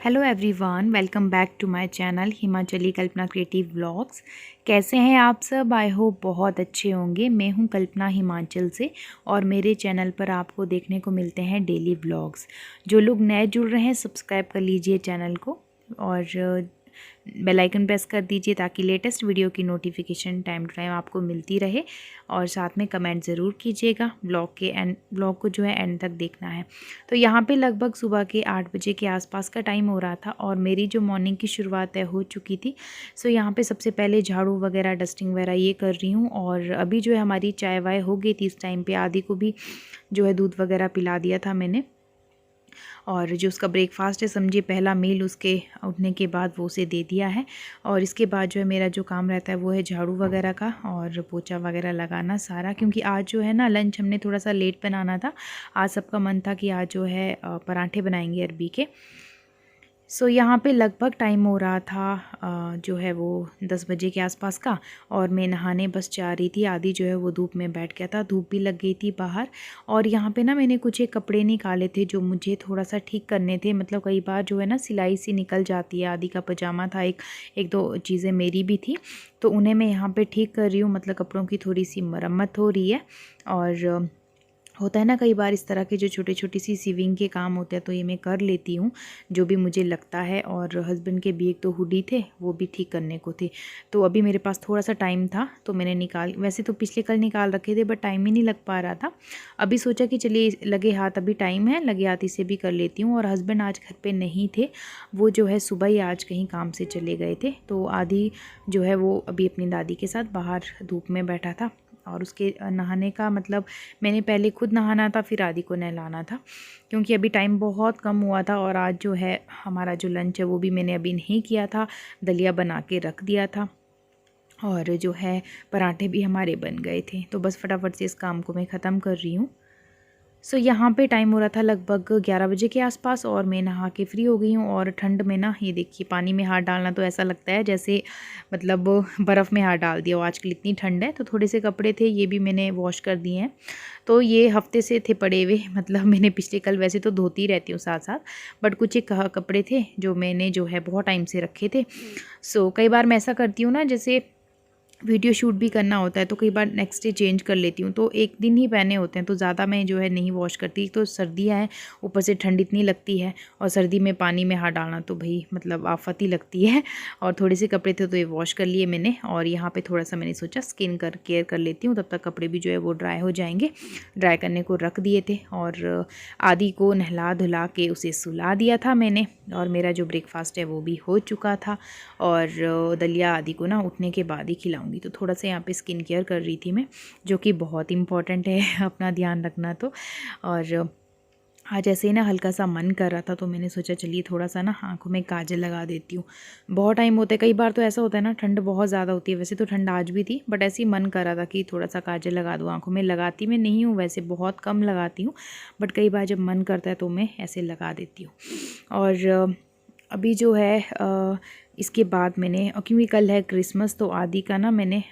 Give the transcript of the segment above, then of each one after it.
Hello everyone, welcome back to my channel Himachali Kalpana creative vlogs. कैसे हैं आप सब? आई होप बहुत अच्छे होंगे। मैं हूं कल्पना हिमाचल से और मेरे चैनल पर आपको देखने को मिलते हैं डेली व्लॉग्स। जो लोग नए जुड़ रहे हैं सब्सक्राइब कर लीजिए चैनल को और बेल आइकन प्रेस कर दीजिए ताकि लेटेस्ट वीडियो की नोटिफिकेशन टाइम टू टाइम आपको मिलती रहे। और साथ में कमेंट ज़रूर कीजिएगा। ब्लॉग को जो है एंड तक देखना है। तो यहाँ पे लगभग सुबह के 8 बजे के आसपास का टाइम हो रहा था और मेरी जो मॉर्निंग की शुरुआत है हो चुकी थी। सो यहाँ पे सबसे पहले झाड़ू वगैरह डस्टिंग वगैरह ये कर रही हूँ और अभी जो है हमारी चाय वाय हो गई थी। इस टाइम पे आदि को भी जो है दूध वगैरह पिला दिया था मैंने। और जो उसका ब्रेकफास्ट है समझिए पहला मील उसके उठने के बाद वो उसे दे दिया है। और इसके बाद जो है मेरा जो काम रहता है वो है झाड़ू वगैरह का और पोछा वगैरह लगाना सारा, क्योंकि आज जो है ना लंच हमने थोड़ा सा लेट बनाना था। आज सबका मन था कि आज जो है पराठे बनाएंगे अरबी के। सो यहाँ पे लगभग टाइम हो रहा था जो है वो 10 बजे के आसपास का। और मैं नहाने बस जा रही थी। आदि जो है वो धूप में बैठ गया था, धूप भी लग गई थी बाहर। और यहाँ पे ना मैंने कुछ एक कपड़े निकाले थे जो मुझे थोड़ा सा ठीक करने थे। मतलब कई बार जो है ना सिलाई सी निकल जाती है। आदि का पजामा था, एक दो चीज़ें मेरी भी थी, तो उन्हें मैं यहाँ पर ठीक कर रही हूँ। मतलब कपड़ों की थोड़ी सी मरम्मत हो रही है। और होता है ना कई बार इस तरह के जो छोटे छोटी सी सिविंग के काम होते हैं, तो ये मैं कर लेती हूँ जो भी मुझे लगता है। और हस्बैंड के भी एक दो हुडी थे वो भी ठीक करने को थे। तो अभी मेरे पास थोड़ा सा टाइम था तो मैंने वैसे तो पिछले कल निकाल रखे थे बट टाइम ही नहीं लग पा रहा था। अभी सोचा कि चलिए लगे हाथ अभी टाइम है, लगे हाथ इसे भी कर लेती हूँ। और हस्बैंड आज घर पर नहीं थे, वो जो है सुबह ही आज कहीं काम से चले गए थे। तो आदि जो है वो अभी अपनी दादी के साथ बाहर धूप में बैठा था। और उसके नहाने का मतलब मैंने पहले खुद नहाना था फिर आदि को नहलाना था, क्योंकि अभी टाइम बहुत कम हुआ था। और आज जो है हमारा जो लंच है वो भी मैंने अभी नहीं किया था, दलिया बना के रख दिया था। और जो है पराठे भी हमारे बन गए थे, तो बस फटाफट से इस काम को मैं ख़त्म कर रही हूँ। सो यहाँ पे टाइम हो रहा था लगभग 11 बजे के आसपास और मैं नहा के फ्री हो गई हूँ। और ठंड में ना ये देखिए पानी में हाथ डालना तो ऐसा लगता है जैसे मतलब बर्फ़ में हाथ डाल दिया हो। आजकल इतनी ठंड है। तो थोड़े से कपड़े थे ये भी मैंने वॉश कर दिए हैं। तो ये हफ्ते से थे पड़े हुए, मतलब मैंने पिछले कल वैसे तो धोती रहती हूँ साथ साथ, बट कुछ एक कपड़े थे जो मैंने जो है बहुत टाइम से रखे थे। सो कई बार मैं ऐसा करती हूँ ना, जैसे वीडियो शूट भी करना होता है तो कई बार नेक्स्ट डे चेंज कर लेती हूँ, तो एक दिन ही पहने होते हैं तो ज़्यादा मैं जो है नहीं वॉश करती। तो सर्दियाँ हैं, ऊपर से ठंड इतनी लगती है और सर्दी में पानी में हाथ डालना तो भाई मतलब आफत ही लगती है। और थोड़े से कपड़े थे तो ये वॉश कर लिए मैंने। और यहाँ पे थोड़ा सा मैंने सोचा स्किन केयर कर लेती हूँ, तब तक कपड़े भी जो है वो ड्राई हो जाएंगे। ड्राई करने को रख दिए थे और आदि को नहला धुला के उसे सुला दिया था मैंने। और मेरा जो ब्रेकफास्ट है वो भी हो चुका था। और दलिया आदि को ना उठने के बाद ही खिलाऊंगी। तो थोड़ा सा यहाँ पे स्किन केयर कर रही थी मैं, जो कि बहुत इम्पॉर्टेंट है अपना ध्यान रखना। तो और आज ऐसे ही ना हल्का सा मन कर रहा था तो मैंने सोचा चलिए थोड़ा सा ना आँखों में काजल लगा देती हूँ। बहुत टाइम होता है, कई बार तो ऐसा होता है ना ठंड बहुत ज़्यादा होती है, वैसे तो ठंड आज भी थी बट ऐसे ही मन कर रहा था कि थोड़ा सा काजल लगा दूँ आँखों में। लगाती मैं नहीं हूँ, वैसे बहुत कम लगाती हूँ, बट कई बार जब मन करता है तो मैं ऐसे लगा देती हूँ। और अभी जो है इसके बाद मैंने क्योंकि कल है क्रिसमस, तो आदि का ना मैंने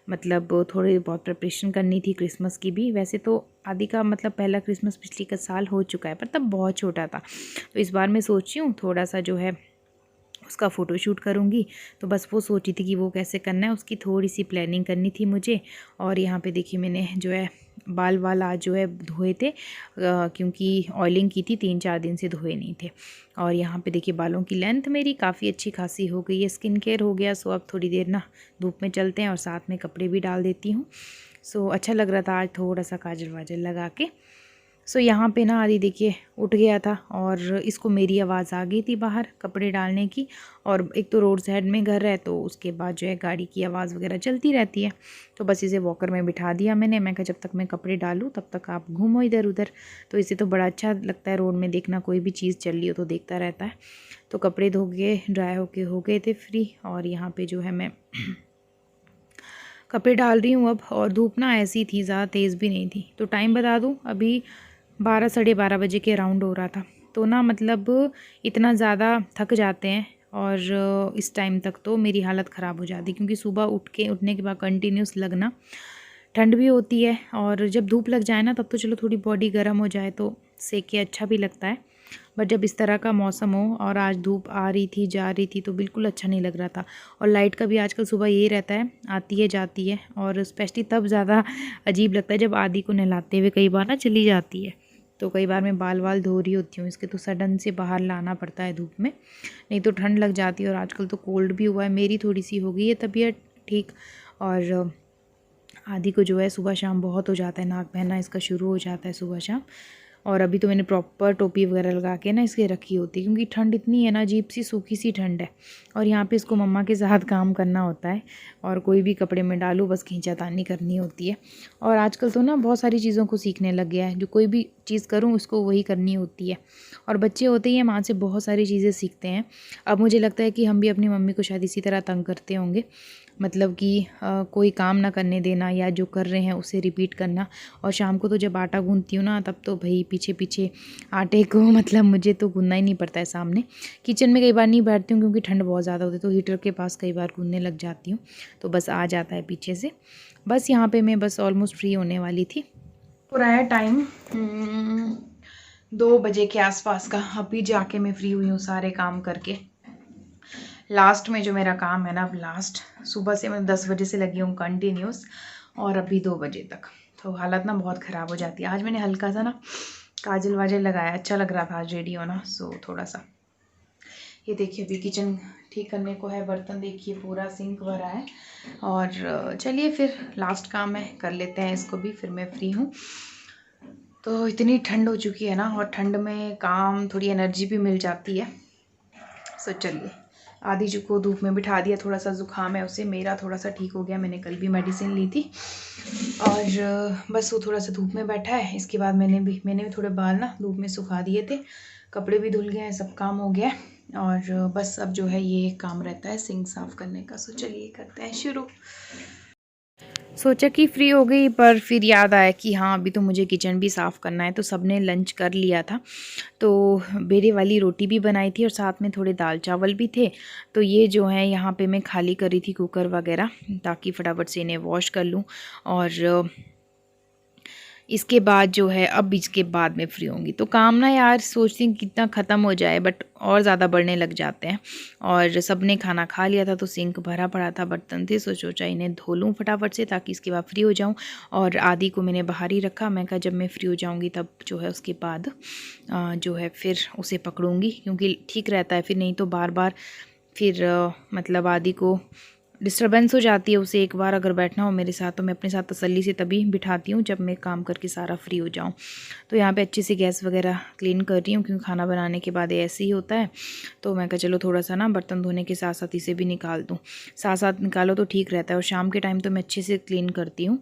मतलब थोड़ी बहुत प्रिपरेशन करनी थी क्रिसमस की भी। वैसे तो आदि का मतलब पहला क्रिसमस पिछले का साल हो चुका है पर तब बहुत छोटा था। तो इस बार मैं सोच रही हूँ थोड़ा सा जो है उसका फ़ोटोशूट करूँगी। तो बस वो सोची थी कि वो कैसे करना है, उसकी थोड़ी सी प्लानिंग करनी थी मुझे। और यहाँ पे देखिए मैंने जो है बाल आज जो है धोए थे, क्योंकि ऑयलिंग की थी, 3-4 दिन से धोए नहीं थे। और यहाँ पे देखिए बालों की लेंथ मेरी काफ़ी अच्छी खासी हो गई है, स्किन केयर हो गया। सो अब थोड़ी देर ना धूप में चलते हैं और साथ में कपड़े भी डाल देती हूँ। सो अच्छा लग रहा था आज थोड़ा सा काजल वाजल लगा के। सो यहाँ पे ना आदि देखिए उठ गया था और इसको मेरी आवाज़ आ गई थी बाहर कपड़े डालने की। और एक तो रोड साइड में घर है तो उसके बाद जो है गाड़ी की आवाज़ वगैरह चलती रहती है। तो बस इसे वॉकर में बिठा दिया मैंने। मैं कहा जब तक मैं कपड़े डालूँ तब तक आप घूमो इधर उधर। तो इसे तो बड़ा अच्छा लगता है रोड में देखना, कोई भी चीज़ चल रही हो तो देखता रहता है। तो कपड़े धो के ड्राई होके हो गए थे फ्री। और यहाँ पर जो है मैं कपड़े डाल रही हूँ अब। और धूप ना ऐसी थी, ज़्यादा तेज़ भी नहीं थी। तो टाइम बता दूँ, अभी 12-12:30 बजे के अराउंड हो रहा था। तो ना मतलब इतना ज़्यादा थक जाते हैं और इस टाइम तक तो मेरी हालत ख़राब हो जाती, क्योंकि सुबह उठने के बाद कंटिन्यूस लगना, ठंड भी होती है और जब धूप लग जाए ना तब तो चलो थोड़ी बॉडी गर्म हो जाए तो सेक के अच्छा भी लगता है। बट जब इस तरह का मौसम हो और आज धूप आ रही थी जा रही थी तो बिल्कुल अच्छा नहीं लग रहा था। और लाइट का भी आजकल सुबह यही रहता है, आती है जाती है, और स्पेशली तब ज़्यादा अजीब लगता है जब आदि को नहलाते हुए कई बार ना चली जाती है। तो कई बार मैं बाल वाल धो रही होती हूँ इसके, तो सडन से बाहर लाना पड़ता है धूप में, नहीं तो ठंड लग जाती है। और आजकल तो कोल्ड भी हुआ है, मेरी थोड़ी सी हो गई है तबीयत ठीक। और आदि को जो है सुबह शाम बहुत हो जाता है, नाक बहना इसका शुरू हो जाता है सुबह शाम। और अभी तो मैंने प्रॉपर टोपी वगैरह लगा के ना इसके रखी होती है, क्योंकि ठंड इतनी है ना, अजीब सी सूखी सी ठंड है। और यहाँ पे इसको मम्मा के साथ काम करना होता है, और कोई भी कपड़े में डालो बस खींचातानी करनी होती है। और आजकल तो ना बहुत सारी चीज़ों को सीखने लग गया है, जो कोई भी चीज़ करूँ उसको वही करनी होती है। और बच्चे होते ही हैं माँ से बहुत सारी चीज़ें सीखते हैं। अब मुझे लगता है कि हम भी अपनी मम्मी को शायद इसी तरह तंग करते होंगे, मतलब कि कोई काम ना करने देना या जो कर रहे हैं उसे रिपीट करना। और शाम को तो जब आटा गूंथती हूँ ना, तब तो भाई पीछे पीछे आटे को मतलब मुझे तो गूंदना ही नहीं पड़ता है सामने। किचन में कई बार नहीं बैठती हूँ क्योंकि ठंड बहुत ज़्यादा होती है, तो हीटर के पास कई बार गूंदने लग जाती हूँ, तो बस आ जाता है पीछे से। बस यहाँ पर मैं बस ऑलमोस्ट फ्री होने वाली थी। पूरा है टाइम 2 बजे के आसपास का, अभी जाके मैं फ्री हुई हूँ सारे काम करके। लास्ट में जो मेरा काम है ना, अब लास्ट सुबह से मैं 10 बजे से लगी हूँ कंटिन्यूस, और अभी 2 बजे तक, तो हालत ना बहुत ख़राब हो जाती है। आज मैंने हल्का सा ना काजल वाजल लगाया, अच्छा लग रहा था आज रेडी होना, सो थोड़ा सा। ये देखिए अभी किचन ठीक करने को है, बर्तन देखिए पूरा सिंक भरा है। और चलिए फिर लास्ट काम है, कर लेते हैं इसको भी, फिर मैं फ्री हूँ। तो इतनी ठंड हो चुकी है ना, और ठंड में काम थोड़ी एनर्जी भी मिल जाती है। सो चलिए, आदि जी को धूप में बिठा दिया, थोड़ा सा ज़ुकाम है उसे, मेरा थोड़ा सा ठीक हो गया, मैंने कल भी मेडिसिन ली थी। और बस वो थोड़ा सा धूप में बैठा है। इसके बाद मैंने भी थोड़े बाल ना धूप में सुखा दिए थे, कपड़े भी धुल गए हैं, सब काम हो गया है। और बस अब जो है ये काम रहता है सिंक साफ़ करने का। सो चलिए करते हैं शुरू। सोचा कि फ्री हो गई, पर फिर याद आया कि हाँ अभी तो मुझे किचन भी साफ़ करना है। तो सबने लंच कर लिया था, तो बेरे वाली रोटी भी बनाई थी और साथ में थोड़े दाल चावल भी थे। तो ये जो है यहाँ पे मैं खाली कर रही थी कुकर वगैरह, ताकि फटाफट से इन्हें वॉश कर लूँ। और इसके बाद जो है अब इसके बाद मैं फ्री होंगी। तो काम ना यार सोचती हूँ कितना ख़त्म हो जाए, बट और ज़्यादा बढ़ने लग जाते हैं। और सबने खाना खा लिया था, तो सिंक भरा पड़ा था, बर्तन थे, सोचा इन्हें धो लूँ फटाफट से, ताकि इसके बाद फ्री हो जाऊँ। और आदि को मैंने बाहर ही रखा, मैं कहा जब मैं फ्री हो जाऊँगी तब जो है उसके बाद जो है फिर उसे पकड़ूँगी, क्योंकि ठीक रहता है फिर, नहीं तो बार बार फिर मतलब आदि को डिस्टर्बेंस हो जाती है। उसे एक बार अगर बैठना हो मेरे साथ, तो मैं अपने साथ तसल्ली से तभी बिठाती हूँ जब मैं काम करके सारा फ्री हो जाऊँ। तो यहाँ पे अच्छे से गैस वगैरह क्लीन कर रही हूँ, क्योंकि खाना बनाने के बाद ऐसे ही होता है। तो मैं कहा चलो थोड़ा सा ना बर्तन धोने के साथ साथ इसे भी निकाल दूँ, साथ साथ निकालो तो ठीक रहता है। और शाम के टाइम तो मैं अच्छे से क्लीन करती हूँ,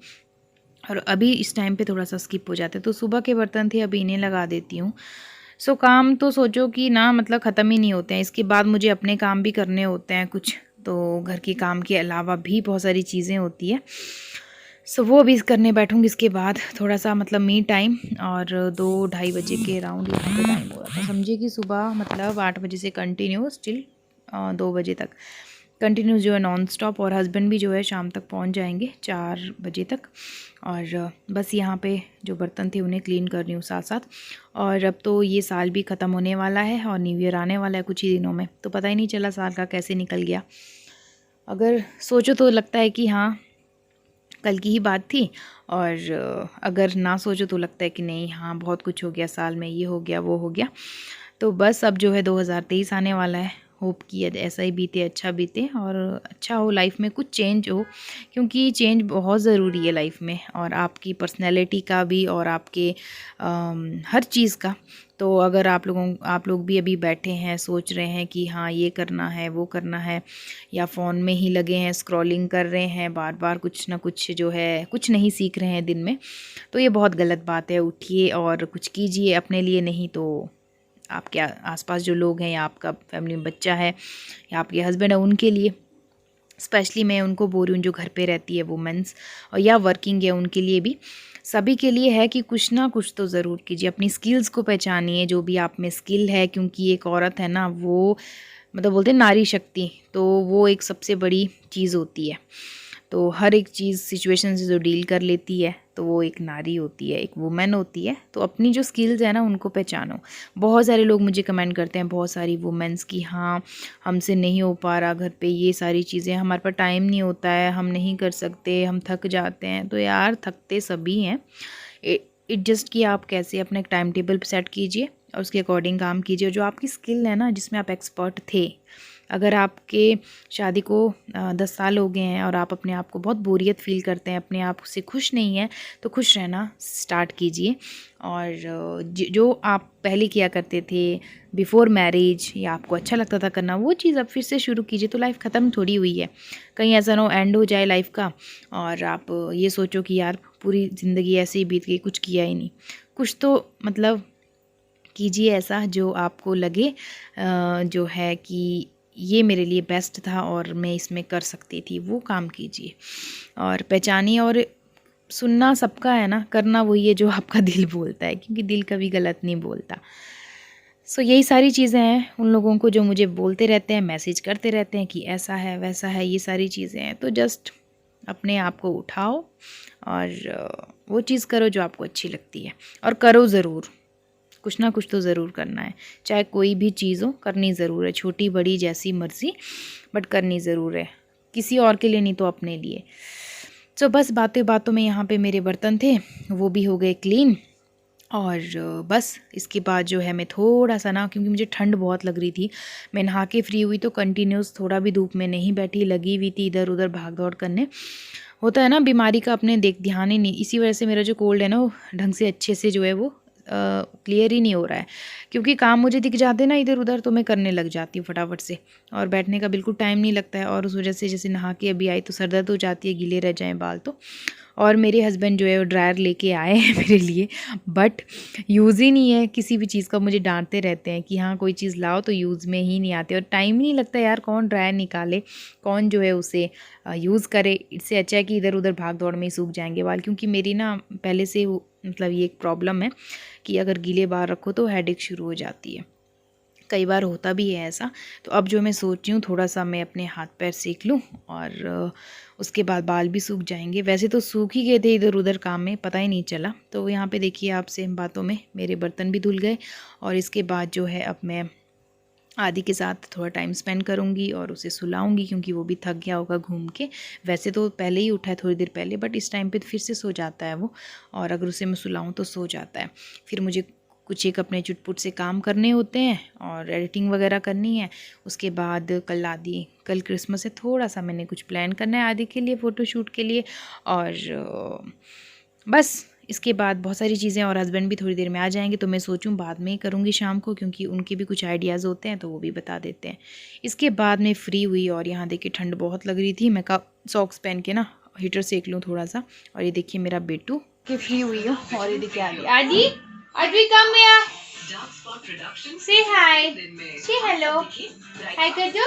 और अभी इस टाइम पर थोड़ा सा स्किप हो जाता है। तो सुबह के बर्तन थे, अभी इन्हें लगा देती हूँ। सो काम तो सोचो कि ना मतलब ख़त्म ही नहीं होते हैं। इसके बाद मुझे अपने काम भी करने होते हैं कुछ, तो घर के काम के अलावा भी बहुत सारी चीज़ें होती है। सो वो भी करने बैठूँगी इसके बाद थोड़ा सा मतलब मी टाइम। और 2-2:30 बजे के अराउंड यहाँ पे टाइम हो रहा था, समझिए कि सुबह मतलब 8 बजे से कंटिन्यू स्टिल 2 बजे तक कंटिन्यूस जो है नॉन स्टॉप। और हस्बैंड भी जो है शाम तक पहुंच जाएंगे 4 बजे तक। और बस यहाँ पे जो बर्तन थे उन्हें क्लीन कर रही हूँ साथ साथ। और अब तो ये साल भी ख़त्म होने वाला है और न्यू ईयर आने वाला है कुछ ही दिनों में, तो पता ही नहीं चला साल का कैसे निकल गया। अगर सोचो तो लगता है कि हाँ कल की ही बात थी, और अगर ना सोचो तो लगता है कि नहीं हाँ बहुत कुछ हो गया साल में, ये हो गया वो हो गया। तो बस अब जो है 2023 आने वाला है, होप कि ऐसा ही बीते, अच्छा बीते और अच्छा हो, लाइफ में कुछ चेंज हो, क्योंकि चेंज बहुत ज़रूरी है लाइफ में, और आपकी पर्सनैलिटी का भी और आपके हर चीज़ का। तो अगर आप लोग भी अभी बैठे हैं सोच रहे हैं कि हाँ ये करना है वो करना है, या फ़ोन में ही लगे हैं स्क्रॉलिंग कर रहे हैं बार बार, कुछ ना कुछ जो है कुछ नहीं सीख रहे हैं दिन में, तो ये बहुत गलत बात है। उठिए और कुछ कीजिए अपने लिए, नहीं तो आपके आसपास जो लोग हैं, या आपका फैमिली में बच्चा है, या आपके हस्बैंड है, उनके लिए स्पेशली मैं उनको बोल रही हूँ जो घर पे रहती है वुमेंस, और या वर्किंग है, उनके लिए भी, सभी के लिए है कि कुछ ना कुछ तो ज़रूर कीजिए। अपनी स्किल्स को पहचानिए, जो भी आप में स्किल है, क्योंकि एक औरत है ना, वो मतलब बोलते हैं नारी शक्ति, तो वो एक सबसे बड़ी चीज़ होती है। तो हर एक चीज़ सिचुएशन से जो डील कर लेती है, तो वो एक नारी होती है, एक वुमेन होती है। तो अपनी जो स्किल्स है ना उनको पहचानो। बहुत सारे लोग मुझे कमेंट करते हैं, बहुत सारी वुमेन्स की, हाँ हमसे नहीं हो पा रहा घर पे ये सारी चीज़ें, हमारे पास टाइम नहीं होता है, हम नहीं कर सकते, हम थक जाते हैं। तो यार थकते सभी हैं, इट जस्ट कि आप कैसे अपना एक टाइम टेबल सेट कीजिए और उसके अकॉर्डिंग काम कीजिए। जो आपकी स्किल है ना जिसमें आप एक्सपर्ट थे, अगर आपके शादी को 10 साल हो गए हैं और आप अपने आप को बहुत बोरियत फील करते हैं, अपने आप से खुश नहीं हैं, तो खुश रहना स्टार्ट कीजिए। और जो आप पहले किया करते थे बिफ़ोर मैरिज या आपको अच्छा लगता था करना, वो चीज़ अब फिर से शुरू कीजिए। तो लाइफ ख़त्म थोड़ी हुई है, कहीं ऐसा ना हो एंड हो जाए लाइफ का और आप ये सोचो कि यार पूरी ज़िंदगी ऐसे ही बीत गई, कुछ किया ही नहीं। कुछ तो मतलब कीजिए ऐसा जो आपको लगे जो है कि ये मेरे लिए बेस्ट था और मैं इसमें कर सकती थी, वो काम कीजिए। और पहचानिए, और सुनना सबका है ना, करना वही है जो आपका दिल बोलता है, क्योंकि दिल कभी गलत नहीं बोलता। सो यही सारी चीज़ें हैं उन लोगों को जो मुझे बोलते रहते हैं, मैसेज करते रहते हैं कि ऐसा है वैसा है, ये सारी चीज़ें हैं। तो जस्ट अपने आप को उठाओ और वो चीज़ करो जो आपको अच्छी लगती है, और करो ज़रूर, कुछ ना कुछ तो ज़रूर करना है। चाहे कोई भी चीज़ हो, करनी ज़रूर है, छोटी बड़ी जैसी मर्ज़ी, बट करनी ज़रूर है, किसी और के लिए नहीं तो अपने लिए। तो बस बातों बातों में यहाँ पे मेरे बर्तन थे, वो भी हो गए क्लीन। और बस इसके बाद जो है मैं थोड़ा सा ना, क्योंकि मुझे ठंड बहुत लग रही थी, मैं नहा के फ्री हुई तो कंटिन्यूस थोड़ा भी धूप में नहीं बैठी, लगी हुई थी इधर उधर भाग दौड़ करने। होता है ना बीमारी का अपने ध्यान ही नहीं, इसी वजह से मेरा जो कोल्ड है ना वो ढंग से अच्छे से जो है वो क्लियर ही नहीं हो रहा है, क्योंकि काम मुझे दिख जाते ना इधर उधर तो मैं करने लग जाती हूँ फटाफट से, और बैठने का बिल्कुल टाइम नहीं लगता है। और उस वजह से जैसे नहा के अभी आई तो सर दर्द हो जाती है, गीले रह जाएँ बाल तो। और मेरे हस्बैंड जो है वो ड्रायर लेके आए हैं मेरे लिए, बट यूज़ ही नहीं है किसी भी चीज़ का। मुझे डांटते रहते हैं कि हाँ कोई चीज़ लाओ तो यूज़ में ही नहीं आते, और टाइम ही नहीं लगता यार, कौन ड्रायर निकाले, कौन जो है उसे यूज़ करे। इससे अच्छा है कि इधर उधर भाग दौड़ में ही सूख जाएंगे बाल, क्योंकि मेरी ना पहले से मतलब ये एक प्रॉब्लम है कि अगर गीले बाल रखो तो हेडेक शुरू हो जाती है, कई बार होता भी है ऐसा। तो अब जो मैं सोच रही हूँ थोड़ा सा मैं अपने हाथ पैर सेक लूँ और उसके बाद बाल भी सूख जाएंगे। वैसे तो सूख ही गए थे इधर उधर काम में, पता ही नहीं चला। तो यहाँ पे देखिए आपसे बातों में मेरे बर्तन भी धुल गए, और इसके बाद जो है अब मैं आदि के साथ थोड़ा टाइम स्पेंड करूँगी और उसे सुलाऊंगी, क्योंकि वो भी थक गया होगा घूम के। वैसे तो पहले ही उठा है थोड़ी देर पहले, बट इस टाइम पे फिर से सो जाता है वो, और अगर उसे मैं सुलाऊं तो सो जाता है। फिर मुझे कुछ एक अपने चुटपुट से काम करने होते हैं और एडिटिंग वगैरह करनी है। उसके बाद कल क्रिसमस है, थोड़ा सा मैंने कुछ प्लान करना है आदि के लिए, फ़ोटोशूट के लिए। और बस इसके बाद बहुत सारी चीज़ें, और हस्बैंड भी थोड़ी देर में आ जाएंगे, तो मैं सोचूं बाद में ही करूँगी शाम को, क्योंकि उनके भी कुछ आइडियाज़ होते हैं तो वो भी बता देते हैं। इसके बाद मैं फ्री हुई, और यहाँ देखिए ठंड बहुत लग रही थी, मैं सॉक्स पहन के ना हीटर सेक लूँ थोड़ा सा। और ये देखिए मेरा बेटू के फ्री हुई हूँ, और ये देखिए आदि come here, say hi, say hello, hi Kaju,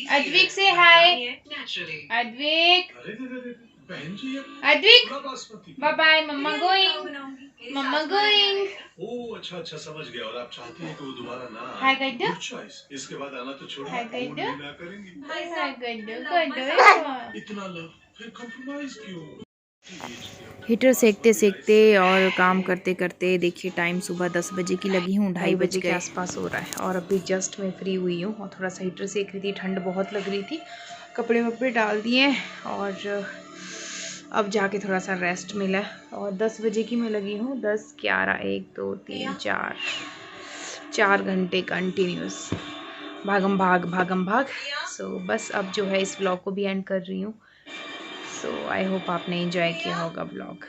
Advik say hi, Advik, bye bye, mama going, ओह अच्छा अच्छा समझ गया। और आप चाहती हैं कि वो दोबारा ना hi आए। Kaju, good choice. इसके बाद आना तो छोड़िए, hi फोन Kaju, भी ना करेंगी। hi Kaju, इतना लव फिर कॉम्प्रोमाइज क्यों? हीटर सेकते सेकते और काम करते करते देखिए टाइम सुबह 10 बजे की लगी हूँ, 2:30 बजे के आसपास हो रहा है। और अभी जस्ट मैं फ्री हुई हूँ और थोड़ा सा हीटर सेक रही थी, ठंड बहुत लग रही थी, कपड़े वपड़े डाल दिए और अब जाके थोड़ा सा रेस्ट मिला। और 10 बजे की मैं लगी हूँ, 10, 11, 1, 2, 3, 4 घंटे कंटिन्यूस भागम भाग। सो बस अब जो है इस व्लॉग को भी एंड कर रही हूँ। सो आई होप आपने एंजॉय किया होगा व्लॉग।